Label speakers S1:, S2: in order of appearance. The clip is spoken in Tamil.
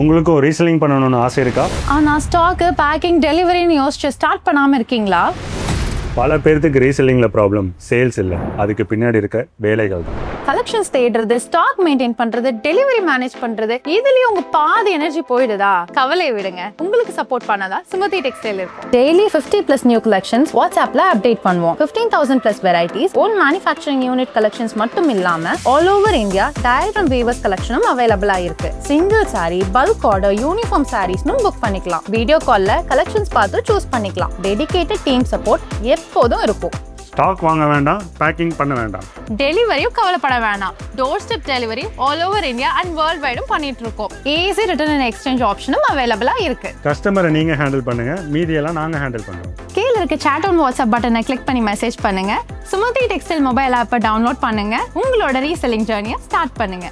S1: உங்களுக்கும் ரீசெல்லிங் பண்ணணும்னு ஆசை இருக்கா?
S2: ஆனால் ஸ்டாக்கு பேக்கிங் டெலிவரின்னு யோசிச்சு ஸ்டார்ட் பண்ணாமல் இருக்கீங்களா?
S1: பல பேர்த்துக்கு ரீசெல்லிங்கில் ப்ராப்ளம் சேல்ஸ் இல்லை, அதுக்கு பின்னாடி இருக்க வேலைகள் தான்.
S2: கலெக்ஷன்ஸ் தேடுறது, ஸ்டாக் மெயின்டைன் பண்றது, டெலிவரி மேனேஜ் பண்றது, இதுலயும் உங்க பாதி எனர்ஜி போயிடுதா? கவலையை விடுங்க, உங்களுக்கு சப்போர்ட் பண்ணதா சுமதி டெக்ஸ்டைல் இருக்கும். டெய்லி 50+ நியூ கலெக்ஷன்ஸ் வாட்ஸ்அப்ல அப்டேட் பண்ணுவோம். 15,000+ varieties, own manufacturing unit collections மட்டும் இல்லாம all over India direct from weavers கலெக்ஷனும் அவைலபிளா இருக்கு. Single sari, bulk order, uniform சாரீஸ்னும் புக் பண்ணிக்கலாம். வீடியோ கால்ல கலெக்ஷன்ஸ் பார்த்து சூஸ் பண்ணிக்கலாம். டெடிகேட்டட் டீம் சப்போர்ட் எப்போதும் இருக்கும்.
S1: ஸ்டாக் வாங்க வேண்டாம், பேக்கிங் பண்ண வேண்டாம்,
S2: டெலிவரியும் கவலைப்பட வேணாம். Door step delivery all over India and world வைடும் பண்ணிட்டு இருக்கோம். ஈஸி ரிட்டர்ன் அண்ட் எக்ஸ்சேஞ்ச் ஆப்ஷனும் அவைலபிளா இருக்கு.
S1: கஸ்டமரை நீங்க ஹேண்டில் பண்ணுங்க, மீதியெல்லாம் நாங்க ஹேண்டில் பண்றோம்.
S2: கீழ இருக்க chat on வாட்ஸ்அப் பட்டனை கிளிக் பண்ணி மெசேஜ் பண்ணுங்க. சுமதி டெக்ஸ்டைல் மொபைல் ஆப்பை டவுன்லோட் பண்ணுங்க. உங்களோட ரீசெல்லிங் ஜர்னியை ஸ்டார்ட் பண்ணுங்க.